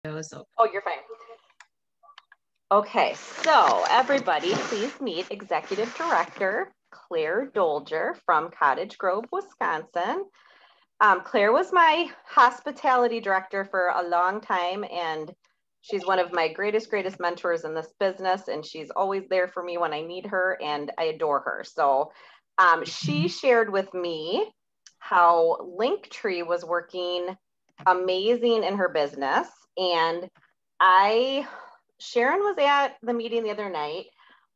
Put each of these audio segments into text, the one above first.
So. Oh, you're fine. Okay, so everybody, please meet Executive Director Claire Doelger from Cottage Grove, Wisconsin. Claire was my hospitality director for a long time, and she's one of my greatest mentors in this business, and she's always there for me when I need her, and I adore her. So she shared with me how Linktree was working amazing in her business, and Sharon was at the meeting the other night.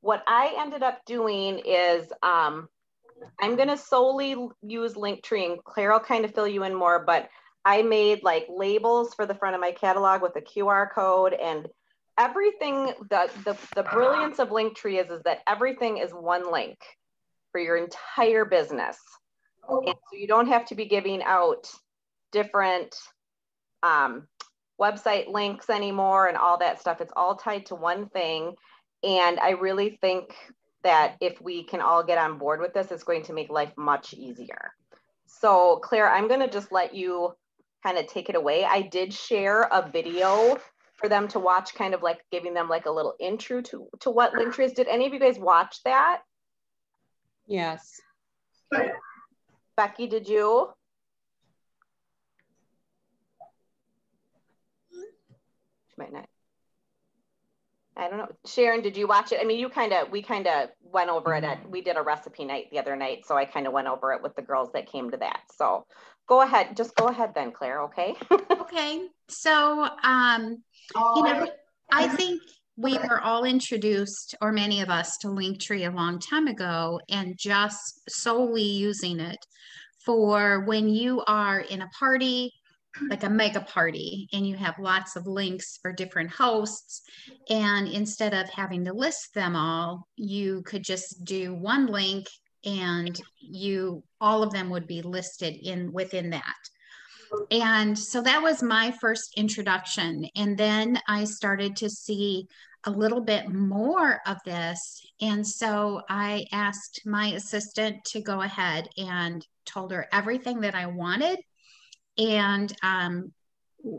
What I ended up doing is I'm going to solely use Linktree, and Claire will kind of fill you in more, but I made like labels for the front of my catalog with a QR code, and everything. The brilliance of Linktree is that everything is one link for your entire business. And so you don't have to be giving out different website links anymore and all that stuff. It's all tied to one thing. And I really think that if we can all get on board with this, it's going to make life much easier. So Claire, I'm going to just let you kind of take it away. I did share a video for them to watch, kind of like giving them like a little intro to what Linktree is. Did any of you guys watch that? Yes. Becky, did you? She might not. I don't know. Sharon, did you watch it? I mean, we kind of went over it we did a recipe night the other night. So I kind of went over it with the girls that came to that. So go ahead. Just go ahead then, Claire. Okay. Okay. So, you know, I think we were all introduced, or many of us, to Linktree a long time ago, and just solely using it for when you are in a party, like a mega party, and you have lots of links for different hosts. And instead of having to list them all, you could just do one link and all of them would be listed within that. And so that was my first introduction. And then I started to see a little bit more of this. And so I asked my assistant to go ahead and told her everything that I wanted. And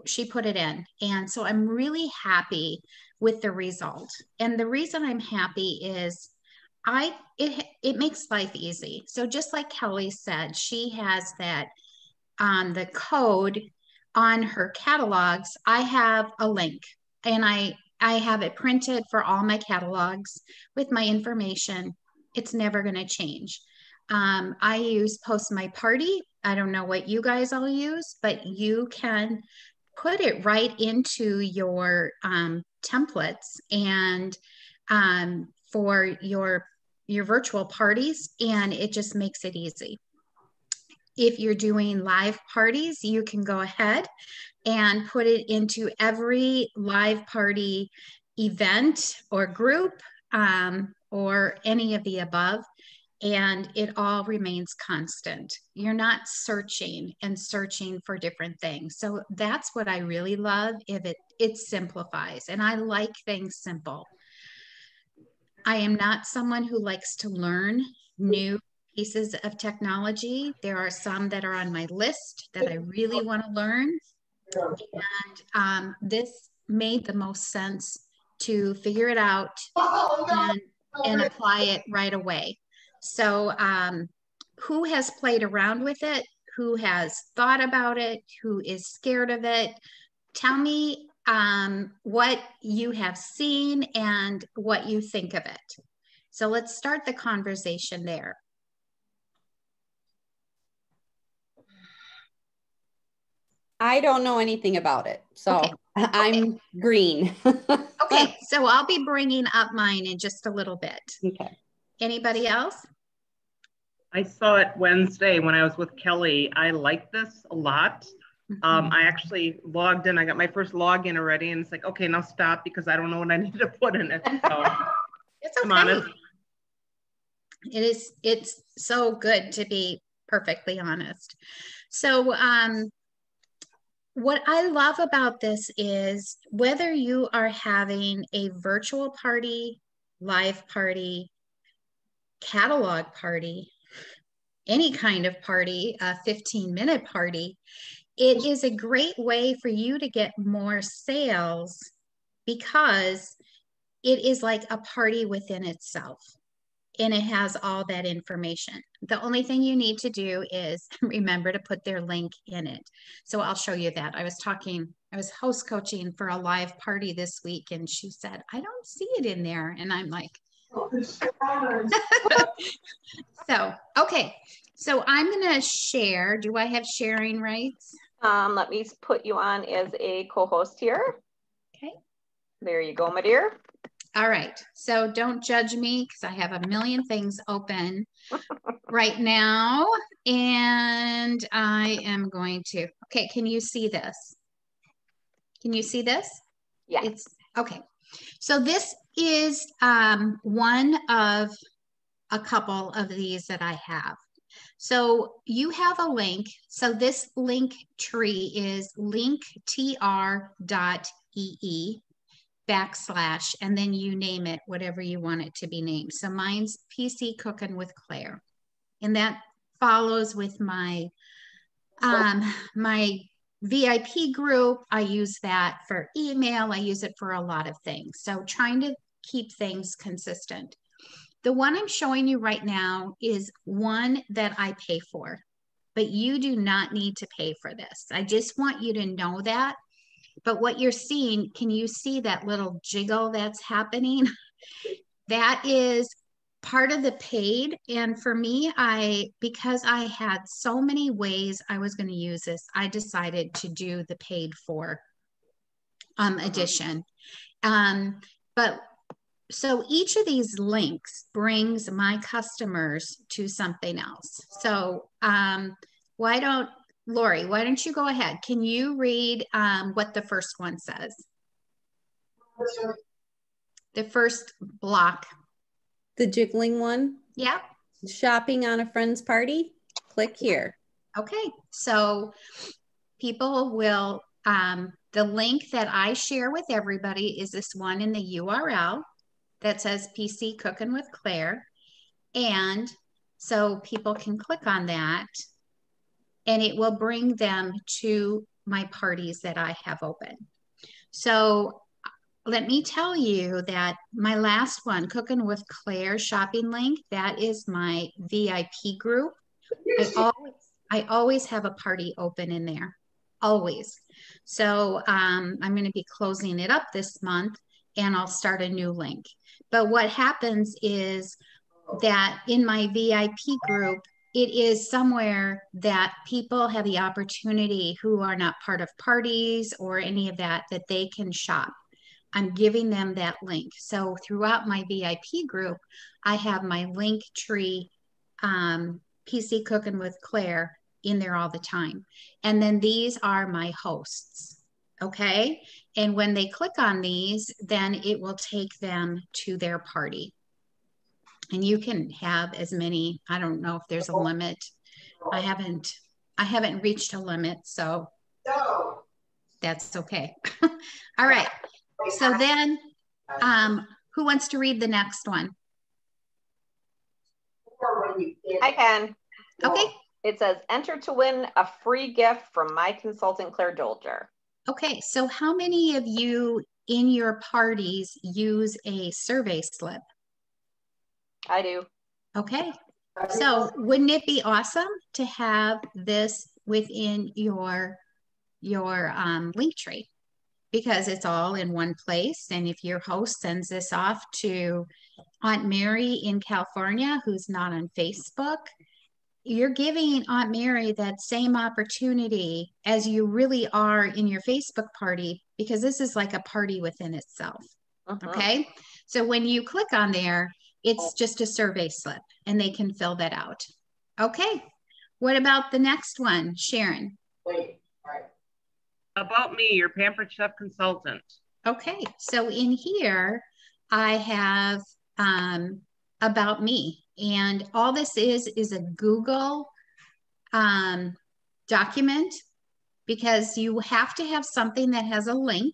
she put it in. And so I'm really happy with the result. And the reason I'm happy is it makes life easy. So just like Kelly said, she has that the code on her catalogs. I have a link, and I have it printed for all my catalogs with my information. It's never going to change. I use Post My Party. I don't know what you guys all use, but you can put it right into your templates and for your virtual parties, and it just makes it easy. If you're doing live parties, you can go ahead and put it into every live party event or group or any of the above, and it all remains constant. You're not searching for different things. So that's what I really love. It simplifies, and I like things simple. I am not someone who likes to learn new pieces of technology. There are some that are on my list that I really want to learn. And this made the most sense to figure it out and apply it right away. So who has played around with it? Who has thought about it? Who is scared of it? Tell me what you have seen and what you think of it. So let's start the conversation there. I don't know anything about it, so okay. I'm green. Okay, so I'll be bringing up mine in just a little bit. Okay. Anybody else? I saw it Wednesday when I was with Kelly. I like this a lot. I actually logged in. I got my first login already, and it's like, okay, now stop because I don't know what I need to put in it. So it's okay. It's so good to be perfectly honest. So what I love about this is whether you are having a virtual party, live party, catalog party, any kind of party, a 15-minute party, it is a great way for you to get more sales because it is like a party within itself. And it has all that information. The only thing you need to do is remember to put their link in it. So I'll show you that. I was host coaching for a live party this week, and she said, I don't see it in there. And I'm like, so, okay. So I'm going to share. Do I have sharing rights? Let me put you on as a co-host here. Okay. There you go, my dear. All right. So don't judge me because I have a million things open right now. And I am going to, okay. Can you see this? Can you see this? Yeah. It's okay. So this is one of a couple of these that I have. So you have a link. So this link tree is linktr.ee / and then you name it whatever you want it to be named. So mine's PC Cooking with Claire, and that follows with my my VIP group. I use that for email. I use it for a lot of things. So trying to keep things consistent. The one I'm showing you right now is one that I pay for, but you do not need to pay for this. I just want you to know that. But what you're seeing, can you see that little jiggle that's happening? That is part of the paid. And for me, because I had so many ways I was going to use this, I decided to do the paid for edition. But so each of these links brings my customers to something else. So Lori, why don't you go ahead? Can you read what the first one says? The first block. The jiggling one? Yeah. Shopping on a friend's party? Click here. Okay. So people will, the link that I share with everybody is this one in the URL that says PC Cooking with Claire. And so people can click on that and it will bring them to my parties that I have open. So let me tell you that my last one, Cooking with Claire shopping link, that is my VIP group. I always have a party open in there, always. So I'm going to be closing it up this month and I'll start a new link. But what happens is that in my VIP group, it is somewhere that people have the opportunity who are not part of parties or any of that they can shop. I'm giving them that link. So throughout my VIP group, I have my Linktree PC Cooking with Claire in there all the time. And then these are my hosts. Okay. And when they click on these, then it will take them to their party. And you can have as many, I don't know if there's a limit. I haven't reached a limit, so that's okay. All right. So then, who wants to read the next one? I can. Okay. It says, enter to win a free gift from my consultant, Claire Doelger. Okay. So how many of you in your parties use a survey slip? I do. Okay. So wouldn't it be awesome to have this within your Linktree? Because it's all in one place. And if your host sends this off to Aunt Mary in California, who's not on Facebook, you're giving Aunt Mary that same opportunity as you really are in your Facebook party, because this is like a party within itself. Okay. So when you click on there, it's just a survey slip and they can fill that out. Okay. What about the next one, Sharon? About me, your Pampered Chef consultant. Okay. So in here, I have about me. And all this is a Google document, because you have to have something that has a link.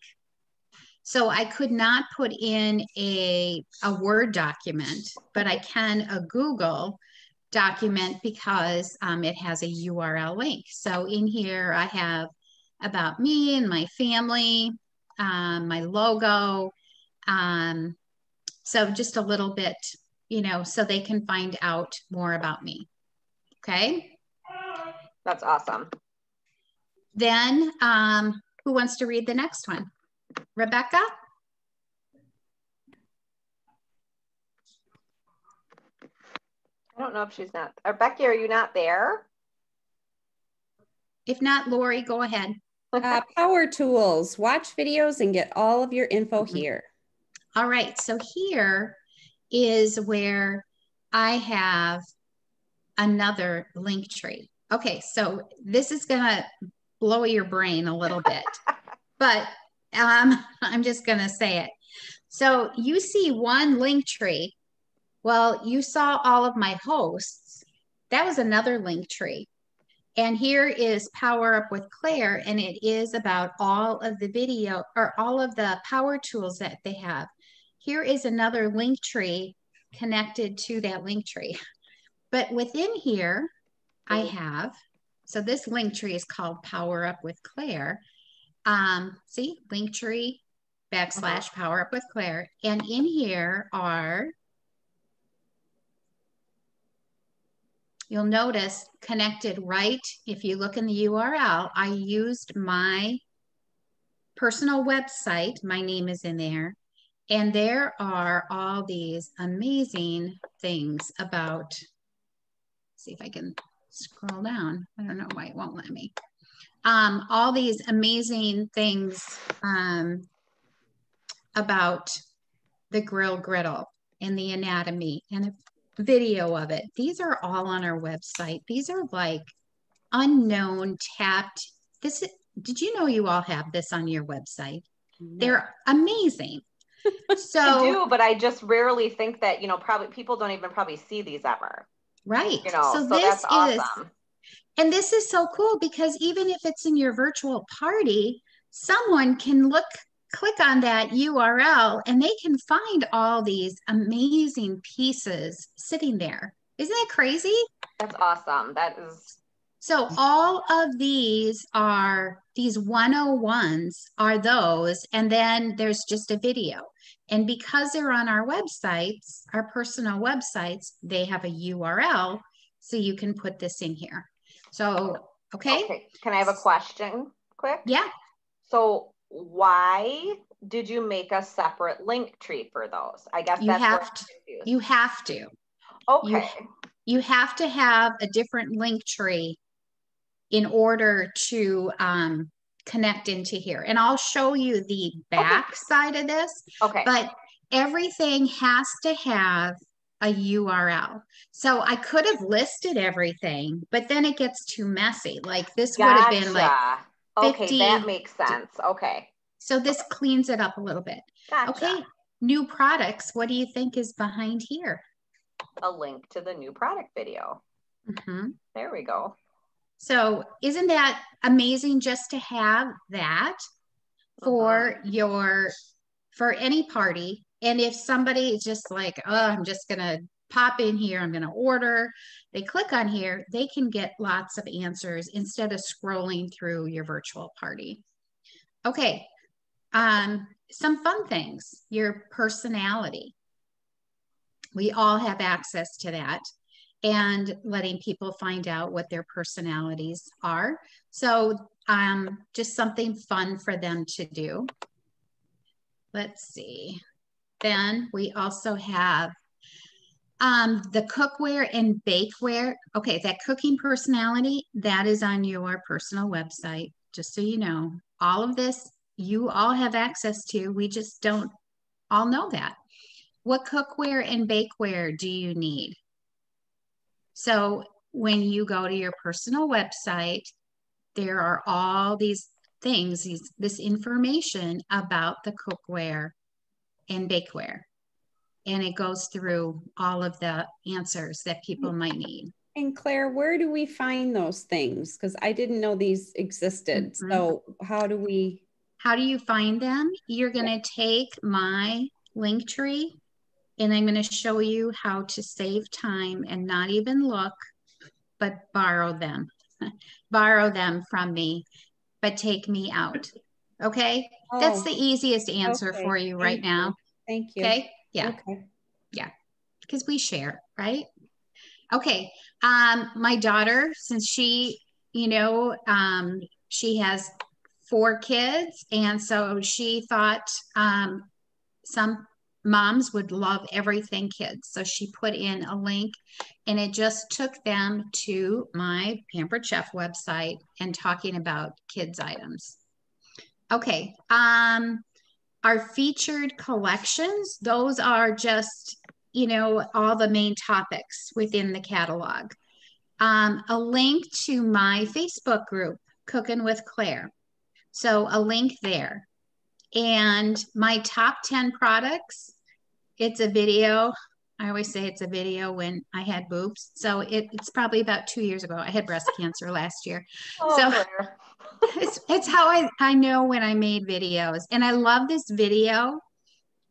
So I could not put in a Word document, but I can a Google document because it has a URL link. So in here I have about me and my family, my logo. So just a little bit, you know, so they can find out more about me. Okay. That's awesome. Then who wants to read the next one? Rebecca? I don't know if she's not. Becky, are you not there? If not, Lori, go ahead. Power tools, watch videos and get all of your info here. All right, so here is where I have another link tree. Okay, so this is gonna blow your brain a little bit, but I'm just gonna say it. So you see one link tree. Well, you saw all of my hosts. That was another link tree. And here is Power Up with Claire, and it is about all of the video or all of the power tools that they have. Here is another link tree connected to that link tree. But within here, I have, so this link tree is called Power Up with Claire. See, Linktree / Power Up with Claire. And in here are, you'll notice connected right, if you look in the URL, I used my personal website. My name is in there. And there are all these amazing things about, see if I can scroll down. I don't know why it won't let me. All these amazing things about the griddle and the anatomy and a video of it. These are all on our website. These are like unknown, tapped. Did you know you all have this on your website? No. They're amazing. So I do, but I just rarely think that, you know, probably people don't even probably see these ever. Right. You know, so this that's awesome. And this is so cool because even if it's in your virtual party, someone can click on that URL and they can find all these amazing pieces sitting there. Isn't that crazy? That's awesome. That is. So all of these 101s are those, and then there's just a video. And because they're on our websites, our personal websites, they have a URL, so you can put this in here. So, okay. Can I have a question quick? Yeah. So why did you make a separate link tree for those? I guess you have to. Okay. You have to have a different link tree in order to connect into here. And I'll show you the back side of this. Okay. But everything has to have a URL. So I could have listed everything, but then it gets too messy. Like this would have been like 50. Okay, that makes sense. Okay. So this cleans it up a little bit. Gotcha. Okay, new products. What do you think is behind here? A link to the new product video. There we go. So isn't that amazing just to have that for for any party? And if somebody is just like, oh, I'm just going to pop in here, I'm going to order, they click on here, they can get lots of answers instead of scrolling through your virtual party. Okay. Some fun things, your personality. We all have access to that, and letting people find out what their personalities are. So just something fun for them to do. Let's see. Then we also have the cookware and bakeware. Okay, that cooking personality, that is on your personal website, just so you know. All of this, you all have access to. We just don't all know that. What cookware and bakeware do you need? So when you go to your personal website, there are all these things, this information about the cookware and bakeware. And it goes through all of the answers that people might need. And Claire, where do we find those things? Because I didn't know these existed. So how do you find them? You're going to take my link tree and I'm going to show you how to save time and not even look, but borrow them. Borrow them from me. but take me out. Okay. That's the easiest answer for you right now. Thank you. Okay. Yeah. Okay. Yeah. Because we share, right? Okay. My daughter, since she, she has 4 kids, and so she thought some moms would love everything kids. So she put in a link, and it just took them to my Pampered Chef website and talking about kids items. Okay. Our featured collections, those are just, all the main topics within the catalog. A link to my Facebook group, Cooking with Claire. So a link there. And my top 10 products, it's a video. I always say it's a video when I had boobs. So it's probably about 2 years ago. I had breast cancer last year. So it's how I know when I made videos. And I love this video.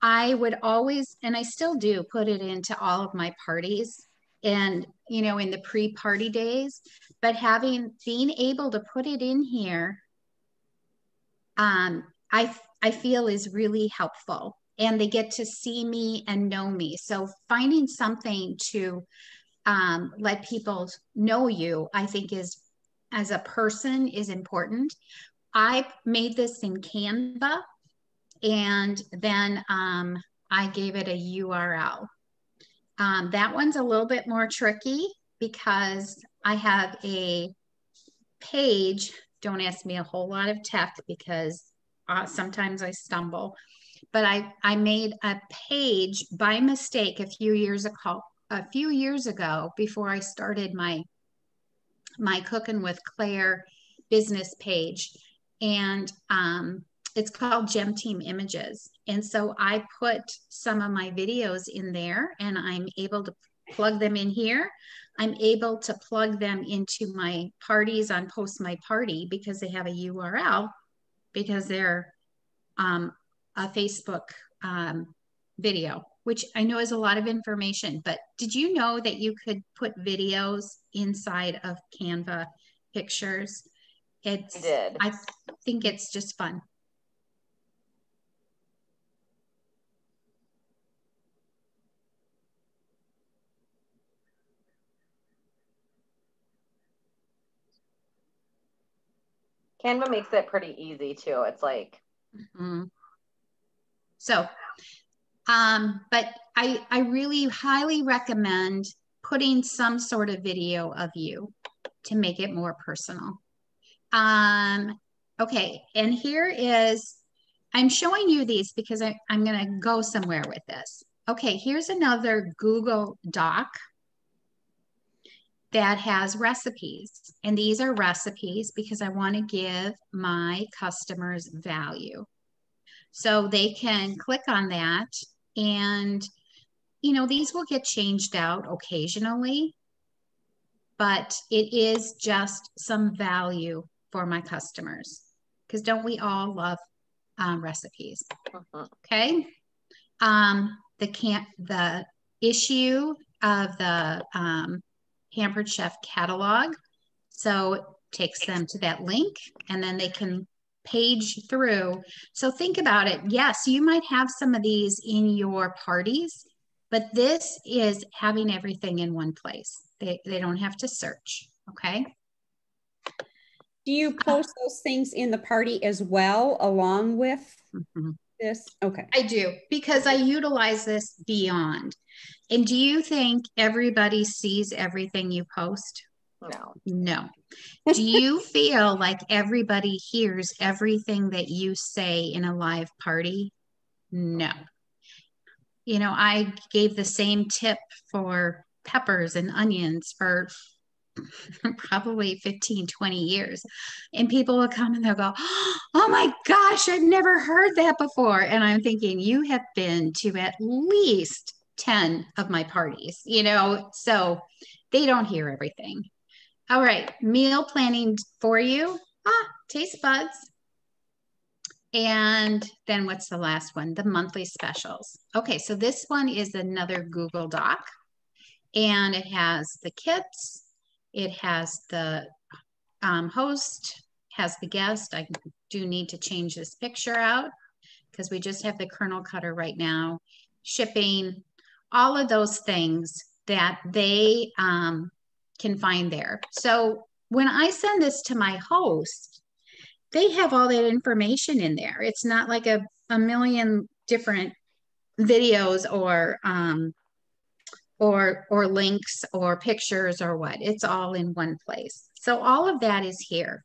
I would always, and I still do, put it into all of my parties and, in the pre-party days. But being able to put it in here, I feel is really helpful, and they get to see me and know me. So finding something to let people know you, I think as a person is important. I made this in Canva, and then I gave it a URL. That one's a little bit more tricky because I have a page. Don't ask me a whole lot of tech because sometimes I stumble, but I made a page by mistake a few years ago before I started my Cooking with Claire business page, and it's called Gem Team Images. And so I put some of my videos in there, and I'm able to plug them in here. I'm able to plug them into my parties on Post My Party because they have a URL, because they're a Facebook video, which I know is a lot of information. But did you know that you could put videos inside of Canva pictures? I think it's just fun. Canva makes it pretty easy too. It's like. So, but I really highly recommend putting some sort of video of you to make it more personal. Okay, and here is, I'm showing you these because I'm going to go somewhere with this. Okay, here's another Google Doc that has recipes. And these are recipes because I want to give my customers value. So they can click on that, and, these will get changed out occasionally, but it is just some value for my customers, because don't we all love recipes? Okay. The issue of the Pampered Chef catalog. So it takes them to that link, and then they can page through. So think about it. Yes, you might have some of these in your parties, but this is having everything in one place. They don't have to search. Okay. Do you post those things in the party as well, along with this? Okay. I do, because I utilize this beyond. And do you think everybody sees everything you post? No. Do you feel like everybody hears everything that you say in a live party? No. I gave the same tip for peppers and onions for probably 15, 20 years. And people will come and they'll go, oh my gosh, I've never heard that before. And I'm thinking, you have been to at least 10 of my parties, so they don't hear everything. All right, meal planning for you. Taste buds. And then what's the last one? The monthly specials. Okay, so this one is another Google Doc, and it has the kits. It has the host has the guest. I do need to change this picture out because we just have the kernel cutter right now. Shipping, all of those things that they can find there. So when I send this to my host, they have all that information in there. It's not like a million different videos or links or pictures or what. It's all in one place. So all of that is here.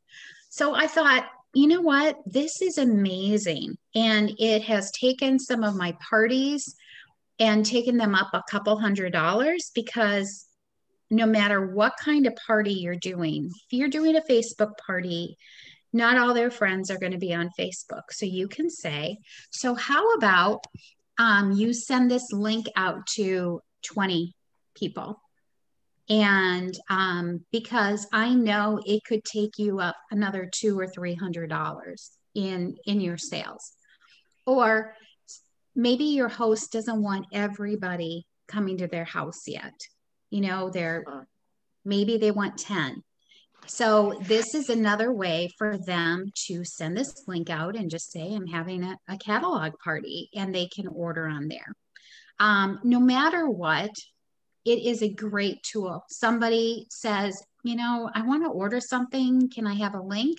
So I thought, you know what? This is amazing. And it has taken some of my parties and taken them up a couple $100 because no matter what kind of party you're doing, if you're doing a Facebook party, not all their friends are going to be on Facebook. So you can say, so how about you send this link out to 20 people? And because I know it could take you up another $200 or $300 in your sales. Or maybe your host doesn't want everybody coming to their house yet. You know, maybe they want 10. So this is another way for them to send this link out and just say, I'm having a catalog party, and they can order on there. No matter what, it is a great tool. Somebody says, you know, I want to order something. Can I have a link?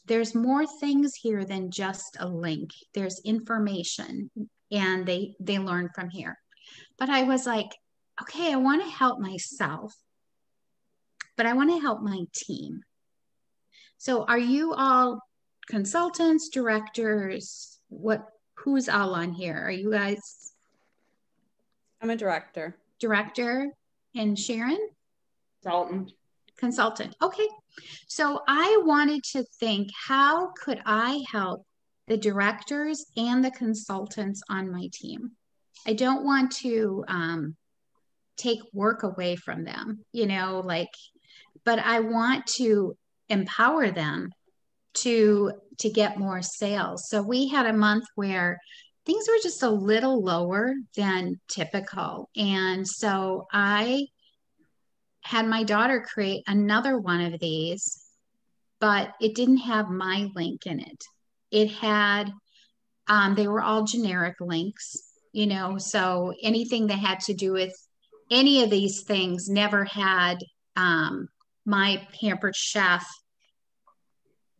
There's more things here than just a link. There's information, and they learn from here. But I was like, okay, I want to help myself, but I want to help my team. So are you all consultants, directors? Who's all on here? Are you guys? I'm a director. Director. And Sharon? Consultant. Okay. So I wanted to think, how could I help the directors and the consultants on my team? I don't want to take work away from them, you know, but I want to empower them to get more sales. So we had a month where things were just a little lower than typical. And so I had my daughter create another one of these, but it didn't have my link in it. It had, they were all generic links, you know, so anything that had to do with any of these things never had my Pampered Chef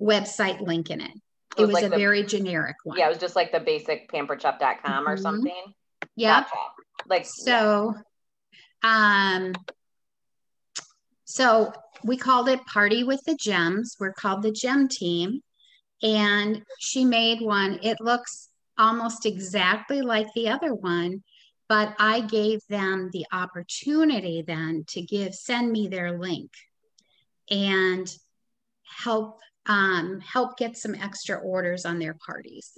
website link in it. It was like a very generic one. Yeah, it was just like the basic pamperedchef.com or something. Yeah. Gotcha. Like so, so we called it Party with the Gems. We're called the Gem Team. And she made one. It looks almost exactly like the other one, but I gave them the opportunity then to send me their link and help get some extra orders on their parties.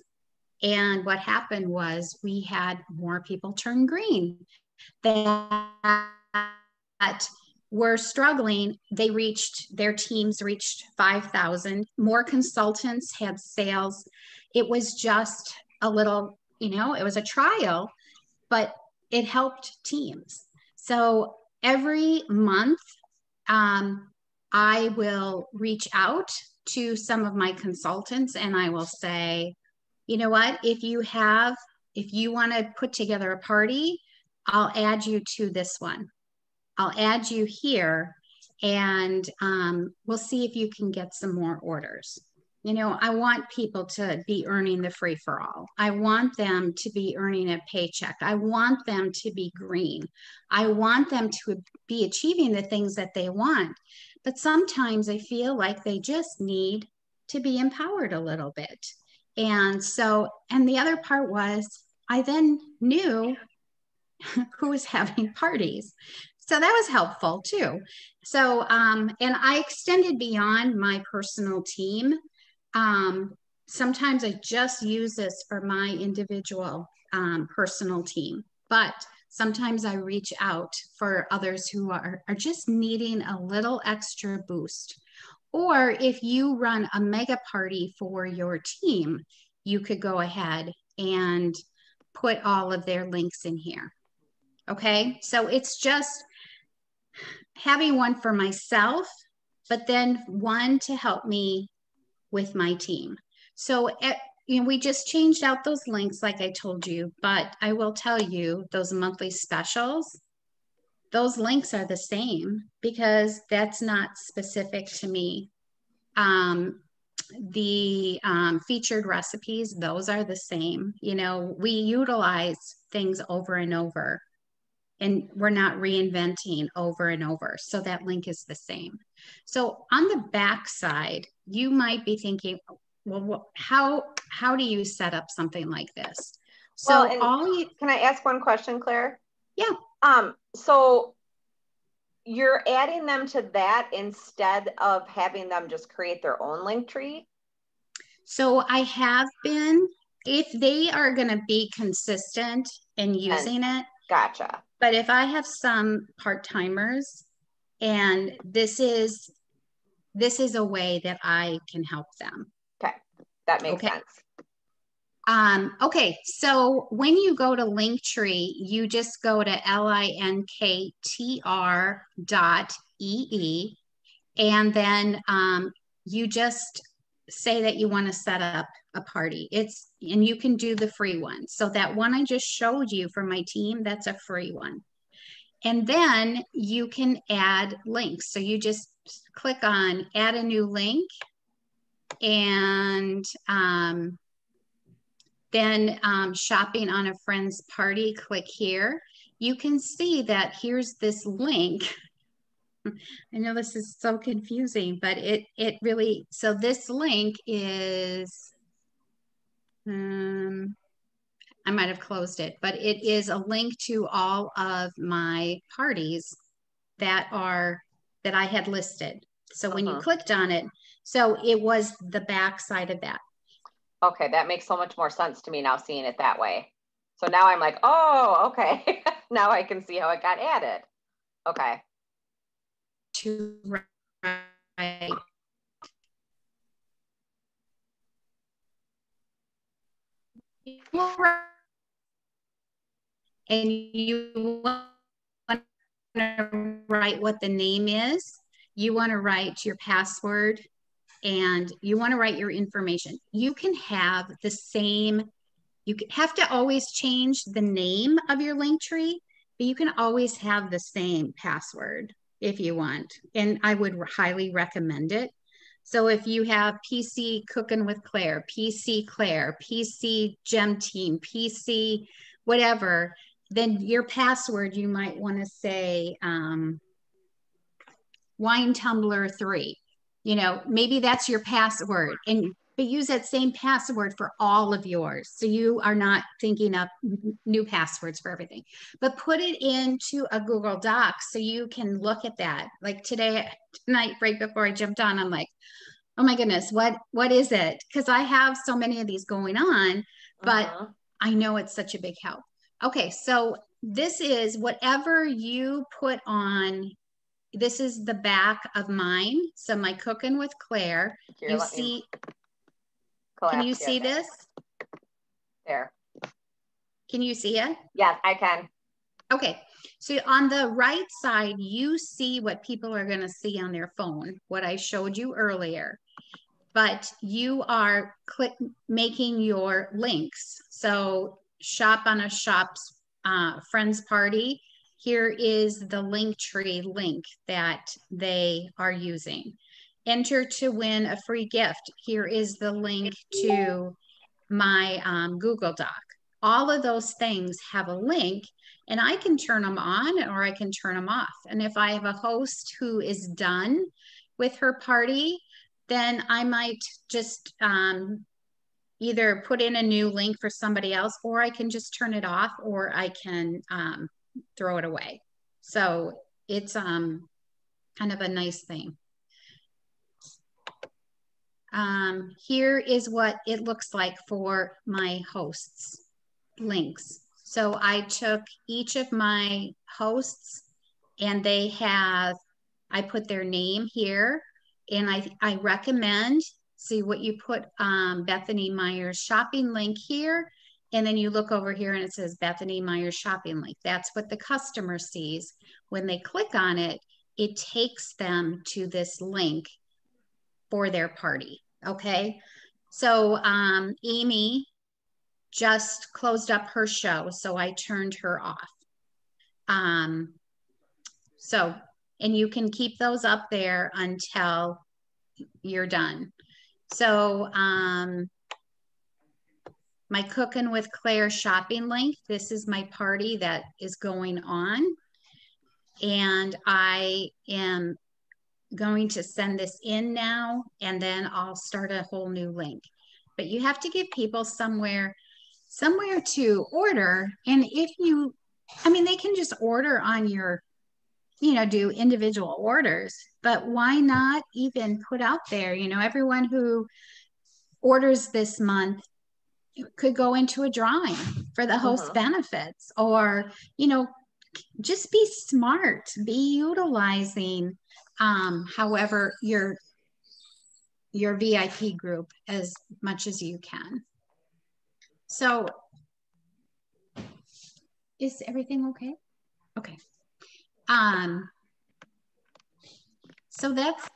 And what happened was we had more people turn green that were struggling. Their teams reached 5,000. More consultants had sales. It was just a little, you know, it was a trial, but it helped teams. So every month, I will reach out to some of my consultants and I will say, you know what, if you want to put together a party, I'll add you to this one. I'll add you here, and we'll see if you can get some more orders. You know, I want people to be earning the free for all. I want them to be earning a paycheck. I want them to be green. I want them to be achieving the things that they want. But sometimes I feel like they just need to be empowered a little bit. And so, and the other part was I then knew who was having parties. So that was helpful too. So, and I extended beyond my personal team. Sometimes I just use this for my individual personal team, but sometimes I reach out for others who are just needing a little extra boost. Or if you run a mega party for your team, you could go ahead and put all of their links in here. Okay, so it's just having one for myself but then one to help me with my team. So we just changed out those links like I told you, but I will tell you those monthly specials, those links are the same because that's not specific to me. The featured recipes, those are the same. We utilize things over and over, and we're not reinventing over and over. So that link is the same. So on the back side, you might be thinking, well, how do you set up something like this? So can I ask one question, Claire? Yeah. So you're adding them to that instead of having them just create their own Linktree? So I have been, if they are going to be consistent in using it. Gotcha. But if I have some part-timers and this is a way that I can help them. Okay. That makes sense. Okay, so when you go to Linktree, you just go to linktr.ee, and then you just say that you want to set up a party. And you can do the free one. So that one I just showed you for my team, that's a free one. And then you can add links. So you just click on add a new link, and then shopping on a friend's party, click here. You can see that here's this link. I know this is so confusing, but it really, so this link is, I might have closed it, but it is a link to all of my parties that I had listed. So when you clicked on it, so it was the back side of that. Okay, that makes so much more sense to me now, seeing it that way. So now I'm like, oh, okay. Now I can see how it got added. Okay. To write. And you want to write what the name is. You want to write your password, and you want to write your information. You can have the same, you have to always change the name of your Linktree, but you can always have the same password if you want. And I would highly recommend it. So if you have PC Cooking with Claire, PC Gem Team, PC whatever, then your password, you might want to say Wine Tumbler 3. Maybe that's your password, but use that same password for all of yours. So you are not thinking up new passwords for everything, but put it into a Google Doc so you can look at that. Like tonight, right before I jumped on, I'm like, oh my goodness, what is it? Because I have so many of these going on, but I know it's such a big help. Okay, so this is whatever you put on. This is the back of mine. So my Cooking with Claire. Here, you see, can you see this? There. Can you see it? Yes, I can. Okay, so on the right side, you see what people are going to see on their phone, what I showed you earlier. But you are making your links. So shop on a shop's friend's party. Here is the Linktree link that they are using. Enter to win a free gift. Here is the link to my Google Doc. All of those things have a link, and I can turn them on or I can turn them off. And if I have a host who is done with her party, then I might just either put in a new link for somebody else, or I can just turn it off, or I can throw it away. So it's kind of a nice thing. Here is what it looks like for my hosts links. So I took each of my hosts, and I put their name here. And I recommend, see what you put Bethany Myers shopping link here. And then you look over here and it says Bethany Myers shopping link. That's what the customer sees when they click on it. it takes them to this link for their party. Okay. So Amy just closed up her show, so I turned her off. And you can keep those up there until you're done. So my Cooking with Claire shopping link, this is my party that is going on. And I am going to send this in now, and then I'll start a whole new link. But you have to give people somewhere to order. And if you, I mean, they can just order on your, do individual orders, but why not even put out there, everyone who orders this month could go into a drawing for the host benefits, or, just be smart, be utilizing, however, your VIP group as much as you can. So is everything okay? Okay. So that's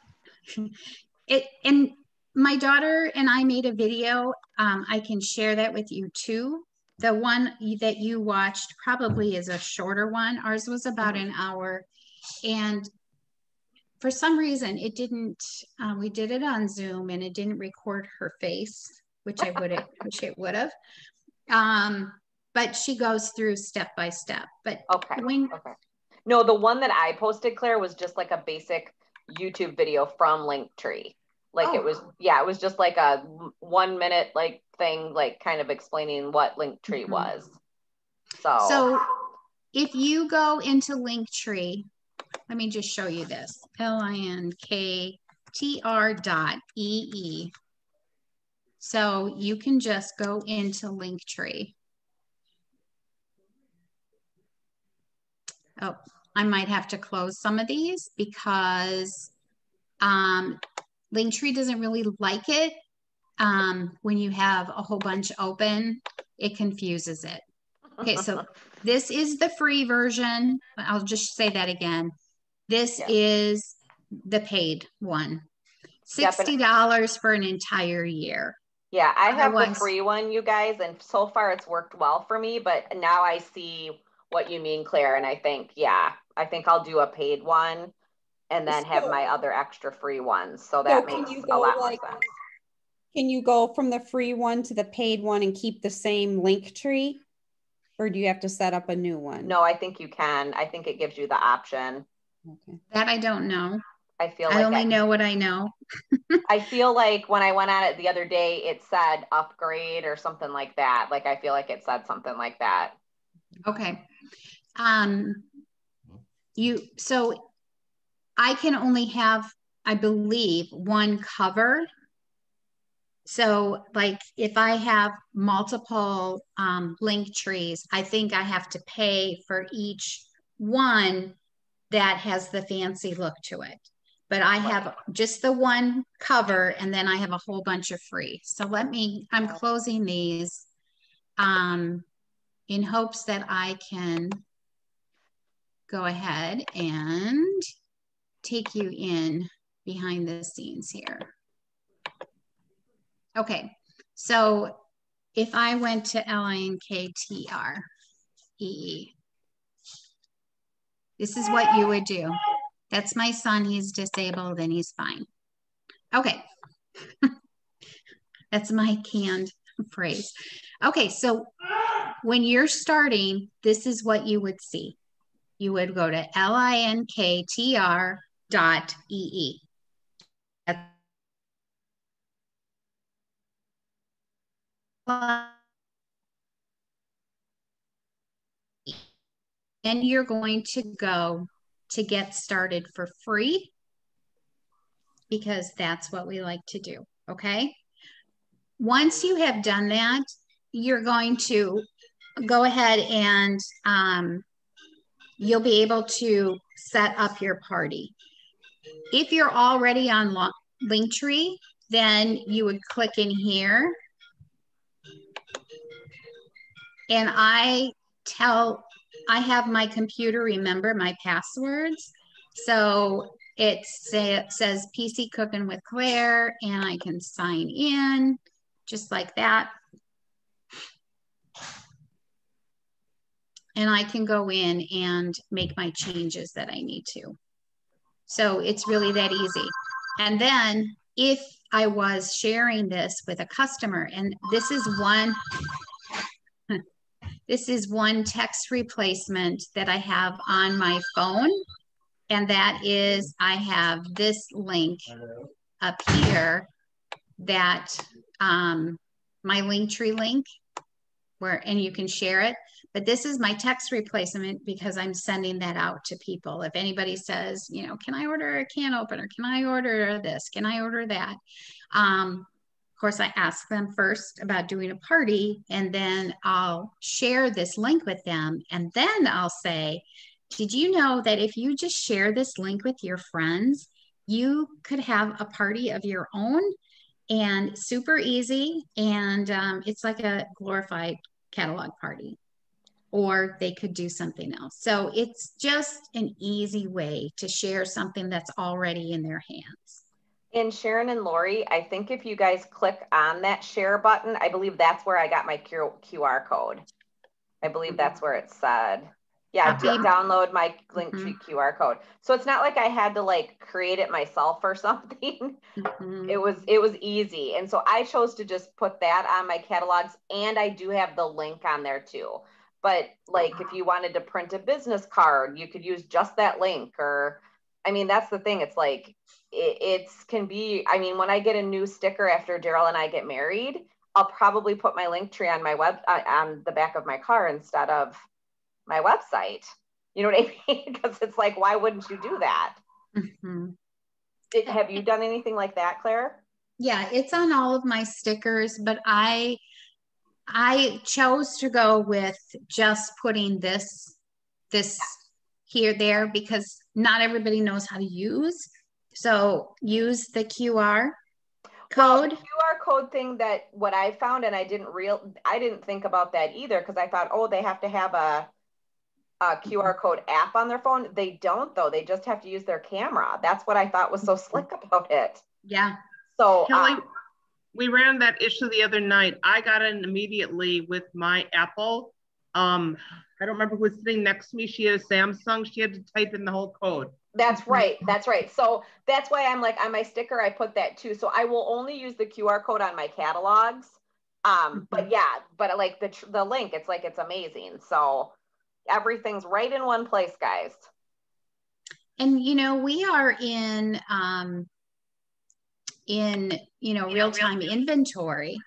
it. And my daughter and I made a video. I can share that with you too. The one that you watched probably is a shorter one. Ours was about an hour. And for some reason it didn't, we did it on Zoom and it didn't record her face, which it would have. But she goes through step by step. But okay. No, the one that I posted, Claire, was just like a basic YouTube video from Linktree. Like it was just like a 1 minute like thing, like kind of explaining what Linktree was. So if you go into Linktree, let me just show you this. linktr.ee. So you can just go into Linktree. Oh, I might have to close some of these because Linktree doesn't really like it. When you have a whole bunch open, it confuses it. Okay, so this is the free version. I'll just say that again. This is the paid one. $60 for an entire year. Yeah, I have the free one, you guys, and so far it's worked well for me, but now I see what you mean, Claire, and I think I'll do a paid one and then have my other extra free ones. So that makes a lot more sense. Can you go from the free one to the paid one and keep the same link tree? Or do you have to set up a new one? No, I think you can. I think it gives you the option. Okay. That I don't know. I feel like I only know what I know. I feel like when I went at it the other day, it said upgrade or something like that. Like I feel like it said something like that. Okay. So I can only have, I believe, one cover. So like if I have multiple link trees, I think I have to pay for each one that has the fancy look to it. But I have just the one cover and then I have a whole bunch of free. So I'm closing these in hopes that I can go ahead and take you in behind the scenes here. Okay, so if I went to linktr.ee, this is what you would do. That's my son, he's disabled and he's fine. Okay, that's my canned phrase. Okay, so when you're starting, this is what you would see. You would go to linktr.ee. And you're going to go to get started for free because that's what we like to do, okay? Once you have done that, you're going to go ahead and you'll be able to set up your party. If you're already on Linktree, then you would click in here. And I have my computer remember my passwords. So it says PC Cooking with Claire, and I can sign in just like that. And I can go in and make my changes that I need to. So it's really that easy. And then if I was sharing this with a customer, and this is one text replacement that I have on my phone. And that is, I have this link up here that my Linktree link and you can share it. But this is my text replacement because I'm sending that out to people. If anybody says, you know, can I order a can opener? Can I order this? Can I order that? Of course, I ask them first about doing a party, and then I'll share this link with them. And then I'll say, did you know that if you just share this link with your friends, you could have a party of your own, and super easy. And it's like a glorified catalog party, or they could do something else. So it's just an easy way to share something that's already in their hands. And Sharon and Lori, I think if you guys click on that share button, I believe that's where I got my QR code. I believe that's where it said. Yeah, download my Linktree QR code. So it's not like I had to like create it myself or something. It was easy. And so I chose to just put that on my catalogs, and I do have the link on there too. But like if you wanted to print a business card, you could use just that link. Or I mean, that's the thing. It's like it can be, I mean, when I get a new sticker after Daryl and I get married, I'll probably put my Linktree on my on the back of my car instead of my website. You know what I mean? Because it's like, why wouldn't you do that? Have you done anything like that, Claire? Yeah, it's on all of my stickers, but I chose to go with just putting this here, there, because not everybody knows how to use. So use the QR code. Well, the QR code thing, that what I found, and I didn't think about that either, because I thought, oh, they have to have a QR code app on their phone. They don't, though. They just have to use their camera. That's what I thought was so slick about it. Yeah. So Kelly, we ran that issue the other night. I got in immediately with my Apple. I don't remember who was sitting next to me. She had a Samsung. She had to type in the whole code. That's right. That's right. So that's why I'm like, on my sticker, I put that too. So I will only use the QR code on my catalogs. But yeah, but like the link, it's like, it's amazing. So everything's right in one place, guys. And, you know, we are in real-time inventory.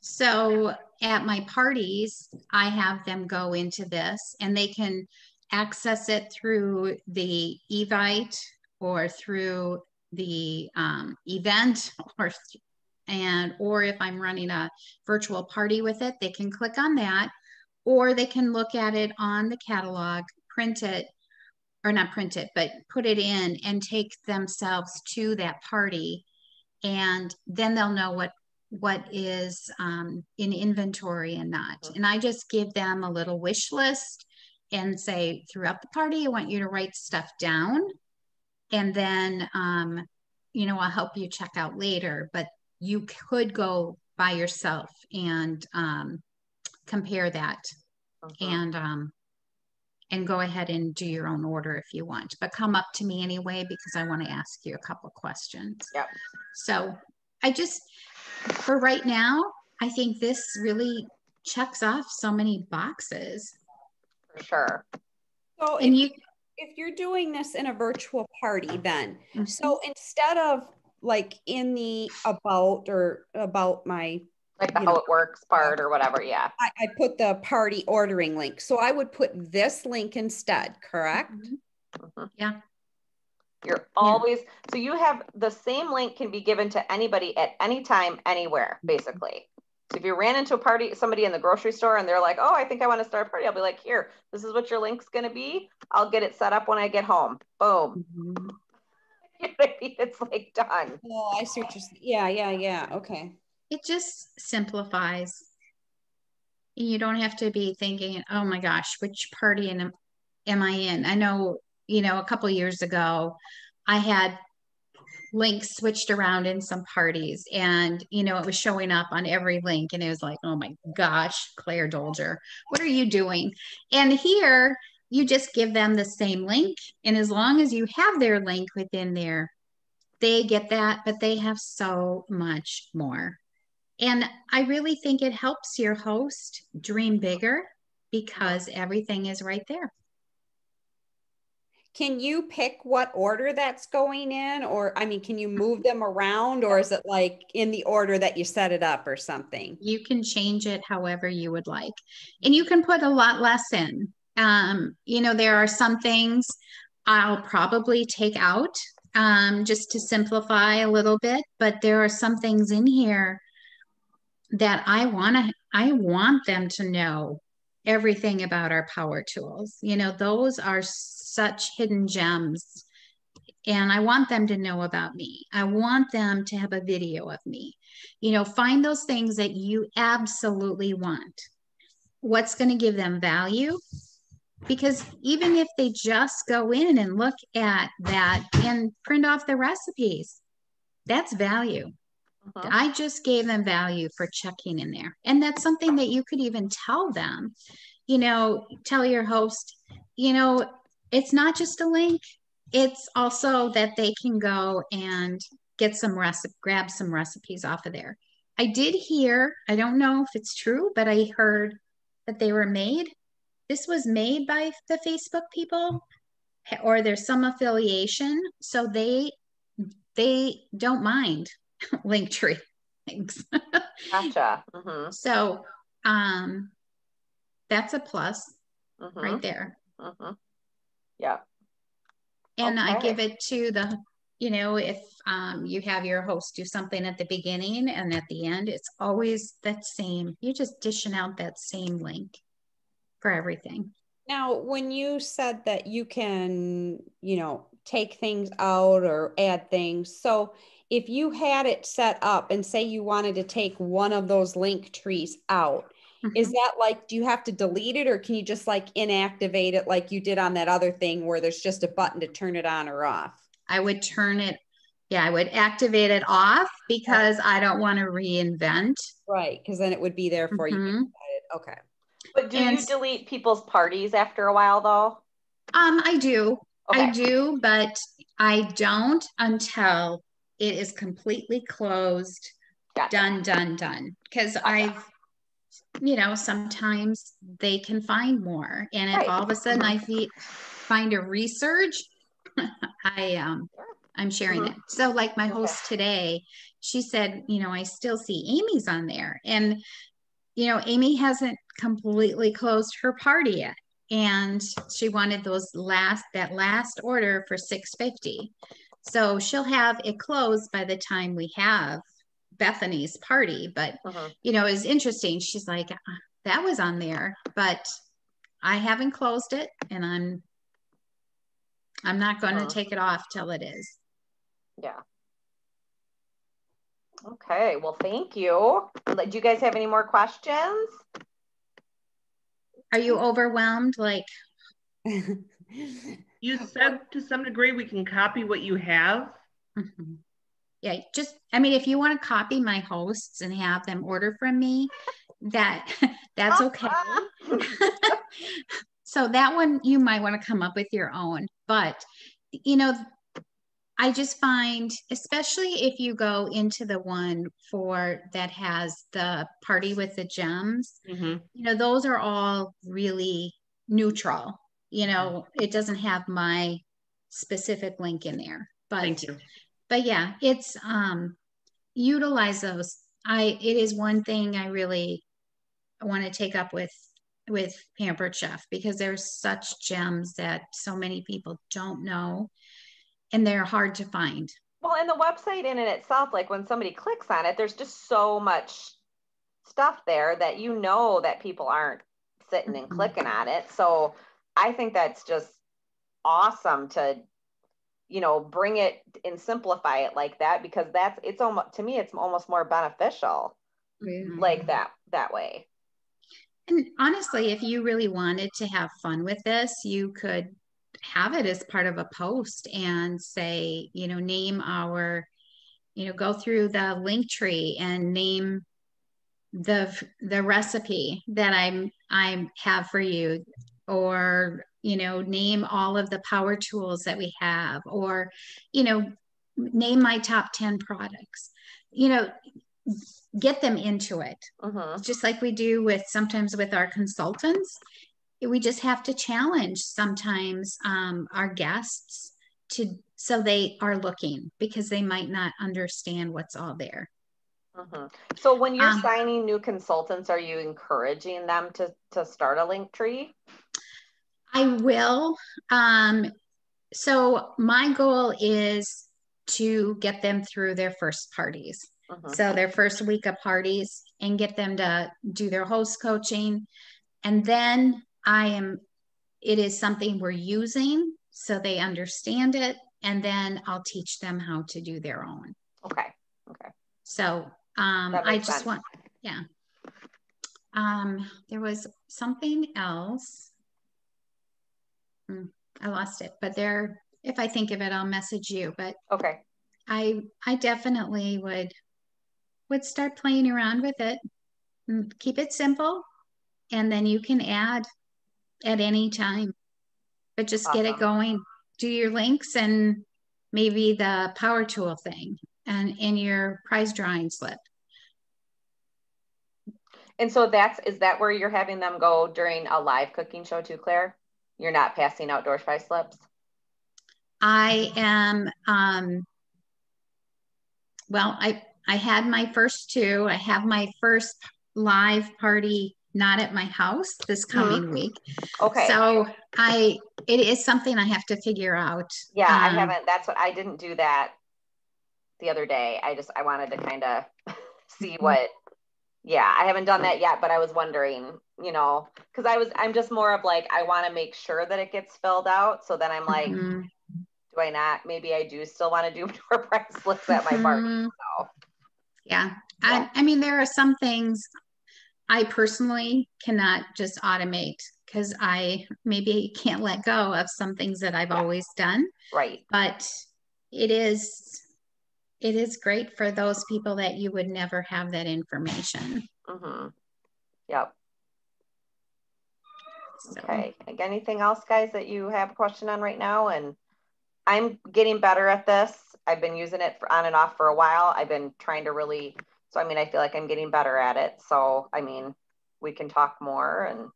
So at my parties, I have them go into this, and they can access it through the Evite or through the event, or if I'm running a virtual party with it, they can click on that, or they can look at it on the catalog, print it, or not print it, but put it in and take themselves to that party. And then they'll know what is in inventory and not. And I just give them a little wish list and say, throughout the party, I want you to write stuff down. And then, I'll help you check out later, but you could go by yourself and compare that and go ahead and do your own order if you want, but come up to me anyway, because I want to ask you a couple of questions. Yep. So for right now, I think this really checks off so many boxes. For sure. So if you're doing this in a virtual party, then, so instead of like in the about my, like the how it works part or whatever. Yeah. I put the party ordering link. So I would put this link instead, correct? Yeah. You're always, so you have the same link can be given to anybody at any time, anywhere, basically. So if you ran into somebody in the grocery store and they're like, oh, I think I want to start a party, I'll be like, here, this is what your link's going to be. I'll get it set up when I get home. Boom. It's like done. Oh, I see what you're saying. Yeah. Okay. It just simplifies. You don't have to be thinking, oh my gosh, which party am I in? I know a couple years ago, I had links switched around in some parties, and it was showing up on every link, and it was like, oh my gosh, Claire Doelger, what are you doing? And here you just give them the same link, and as long as you have their link within there, they get that, but they have so much more. And I really think it helps your host dream bigger because everything is right there. Can you pick what order that's going in? Or, I mean, can you move them around, or is it like in the order that you set it up or something? You can change it however you would like. And you can put a lot less in. There are some things I'll probably take out just to simplify a little bit, but there are some things in here that I want them to know everything about our power tools. Those are such hidden gems, and I want them to know about me. I want them to have a video of me. Find those things that you absolutely want. What's going to give them value? Because even if they just go in and look at that and print off the recipes, that's value. I just gave them value for checking in there. And that's something that you could even tell them, tell your host, it's not just a link. It's also that they can go and get grab some recipes off of there. I did hear, I don't know if it's true, but I heard that they were made. This was made by the Facebook people, or there's some affiliation. So they don't mind Linktree things. Gotcha. So that's a plus right there. Yeah. And I give it to the, if you have your host do something at the beginning and at the end, it's always that same. You're just dishing out that same link for everything. Now, when you said that you can, take things out or add things, so if you had it set up and say you wanted to take one of those link trees out, is that like, do you have to delete it, or can you just like inactivate it like you did on that other thing where there's just a button to turn it on or off? I would turn it, I would activate it off because I don't want to reinvent. Right, because then it would be there for you. Okay. But do you delete people's parties after a while though? I do. Okay. I do, but I don't until it is completely closed. Gotcha. Done. Because gotcha. Sometimes they can find more. And if all of a sudden I find a resurge, I'm sharing it. So like my host today, she said, I still see Amy's on there. And, Amy hasn't completely closed her party yet. And she wanted that last order for $6.50. So she'll have it closed by the time we have Bethany's party. But, it was interesting. She's like, that was on there, but I haven't closed it, and I'm not going to take it off till it is. Yeah. Okay. Well, thank you. Do you guys have any more questions? Are you overwhelmed? Like, you said to some degree we can copy what you have. Yeah, if you want to copy my hosts and have them order from me, that's okay. So that one you might want to come up with your own. But I just find, especially if you go into the one that has the party with the gems, those are all really neutral. It doesn't have my specific link in there. But thank you. But yeah, it's utilize those. It is one thing I really want to take up with Pampered Chef, because there's such gems that so many people don't know, and they're hard to find. Well, and the website in itself, like when somebody clicks on it, there's just so much stuff there that that people aren't sitting and clicking on it. So I think that's just awesome to bring it and simplify it like that, because it's almost, to me, it's almost more beneficial like that way. And honestly, if you really wanted to have fun with this, you could have it as part of a post and say, name our, go through the Linktree and name the recipe that I have for you, or name all of the power tools that we have, or name my top 10 products, get them into it. Just like we do sometimes with our consultants. We just have to challenge sometimes our guests so they are looking, because they might not understand what's all there. So when you're signing new consultants, are you encouraging them to start a Linktree? I will. So my goal is to get them through their first parties. So their first week of parties, and get them to do their host coaching. And then it is something we're using so they understand it. And then I'll teach them how to do their own. Okay. So I just want, there was something else. I lost it, but if I think of it, I'll message you. But okay, I definitely would start playing around with it. Keep it simple, and then you can add at any time. But just get it going. Do your links and maybe the power tool thing and in your prize drawing slip. And so is that where you're having them go during a live cooking show too, Claire? You're not passing out door prize slips? I am, well, I had my first two. I have my first live party not at my house this coming week. Okay. So it is something I have to figure out. Yeah, I haven't, I didn't do that the other day. I wanted to kind of see what, I haven't done that yet, but I was wondering, because I'm just more of like, I want to make sure that it gets filled out. So then I'm like, do I not? Maybe I do still want to do door prize slips at my party. So. Yeah. I mean, there are some things I personally cannot just automate, because I maybe can't let go of some things that I've always done. Right. But it is great for those people that you would never have that information. Yep. So. Okay. Anything else, guys, that you have a question on right now? And I'm getting better at this. I've been using it on and off for a while. I've been trying to really, so I mean, I feel like I'm getting better at it. So, I mean, we can talk more, and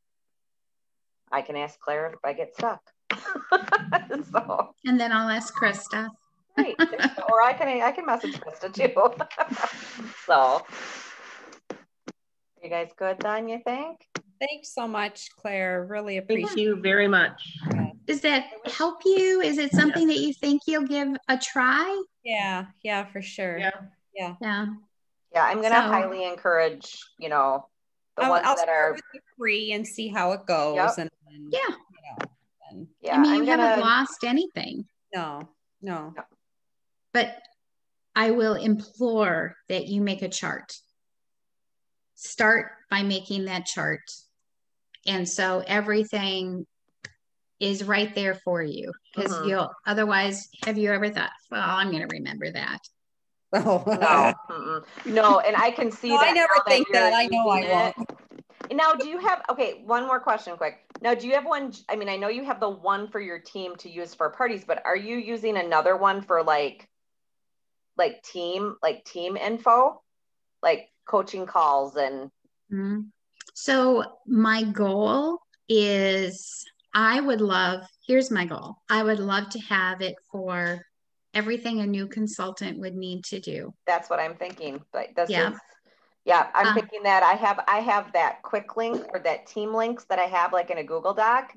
I can ask Claire if I get stuck. So. And then I'll ask Krista. Right. Or I can message Krista too. So, you guys good then, you think? Thanks so much, Claire. Really appreciate it. Thank you very much. Does that help you? Is it something that you think you'll give a try? Yeah, for sure. Yeah. I'm gonna highly encourage, the ones that are with the free and see how it goes. Yep. And I mean, you haven't lost anything. No. But I will implore that you make a chart. Start by making that chart. And so everything is right there for you, because otherwise, have you ever thought, well, I'm going to remember that? No. And I can see that. I never think that. I know I won't. Now, do you have, one more question quick. Now, do you have one? I mean, I know you have the one for your team to use for parties, but are you using another one for like team info, like coaching calls and? So my goal is, here's my goal. I would love to have it for everything a new consultant would need to do. That's what I'm thinking. But I'm thinking that I have that quick link or that team links that I have like in a Google Doc,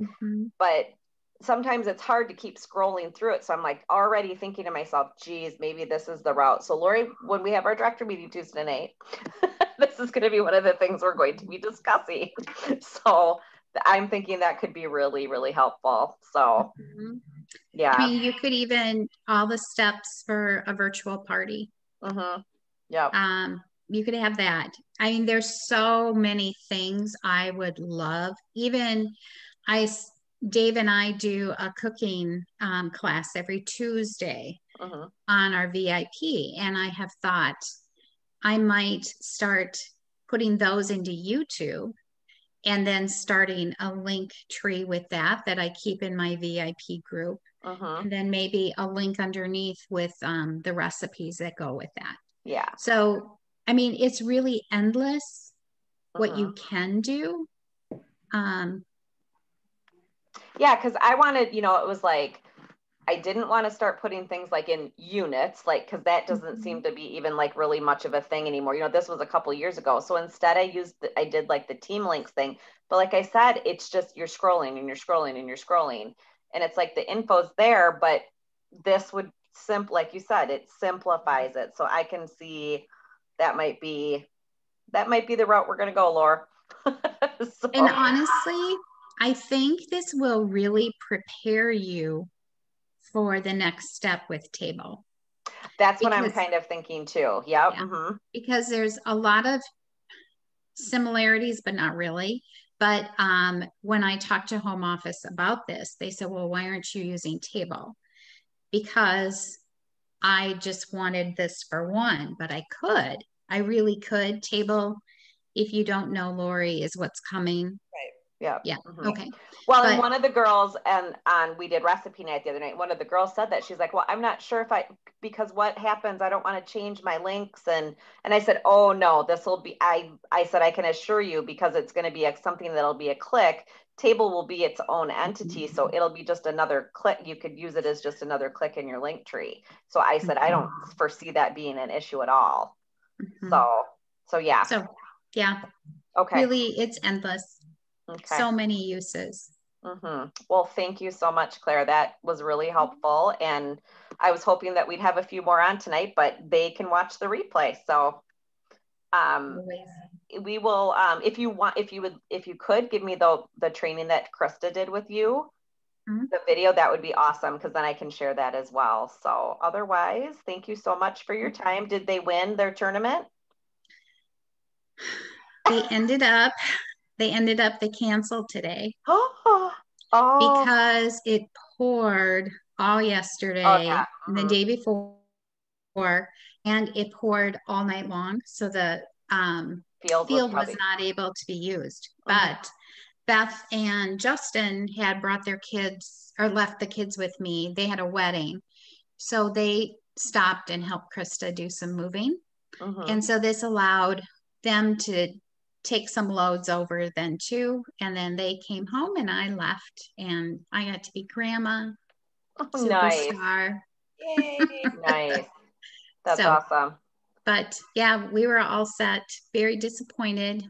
but sometimes it's hard to keep scrolling through it. So I'm like already thinking to myself, geez, maybe this is the route. So Lori, when we have our director meeting Tuesday night, this is going to be one of the things we're going to be discussing. So I'm thinking that could be really, really helpful. So I mean, you could even all the steps for a virtual party. You could have that. I mean, there's so many things I would love. Even Dave and I do a cooking class every Tuesday on our VIP. And I have thought I might start putting those into YouTube and then starting a link tree with that I keep in my VIP group. And then maybe a link underneath with the recipes that go with that. Yeah. So, I mean, it's really endless what you can do. Yeah, because I wanted, you know, it was like, I didn't want to start putting things like in units, like, because that doesn't seem to be even like really much of a thing anymore. You know, this was a couple years ago. So instead I did like the team links thing. But like I said, it's just you're scrolling and you're scrolling and you're scrolling. And it's like the info's there, but this would like you said, it simplifies it. So I can see that might be the route we're going to go, Laura. So. And honestly, I think this will really prepare you for the next step with table. That's what I'm kind of thinking too. Yep. Yeah. Because there's a lot of similarities, but not really. But when I talked to home office about this, they said, well, why aren't you using table? Because I just wanted this for one, but I really could. Table, if you don't know, Lori, is what's coming. Right. Yeah. Yeah. Okay. Well, and one of the girls, and we did recipe night the other night, one of the girls said that she's like, well, I'm not sure because what happens, I don't want to change my links. And I said, oh no, this will be, I said, I can assure you, because it's going to be something that'll be a click. Table will be its own entity. So it'll be just another click. You could use it as just another click in your link tree. So I said, I don't foresee that being an issue at all. So yeah. So yeah. Okay. Really, it's endless. Okay. So many uses. Well, thank you so much, Claire. That was really helpful. And I was hoping that we'd have a few more on tonight, but they can watch the replay. So we will, if you could give me the training that Krista did with you, the video, that would be awesome, because then I can share that as well. So otherwise, thank you so much for your time. Did they win their tournament? They canceled today. Because it poured all yesterday and the day before, and it poured all night long. So the field was not able to be used. But Beth and Justin had brought their kids, or left the kids with me. They had a wedding. So they stopped and helped Krista do some moving. And so this allowed them to take some loads over then too. And then they came home and I left and I got to be grandma. Superstar. Nice. Yay. Nice. That's awesome. But yeah, we were all set, very disappointed,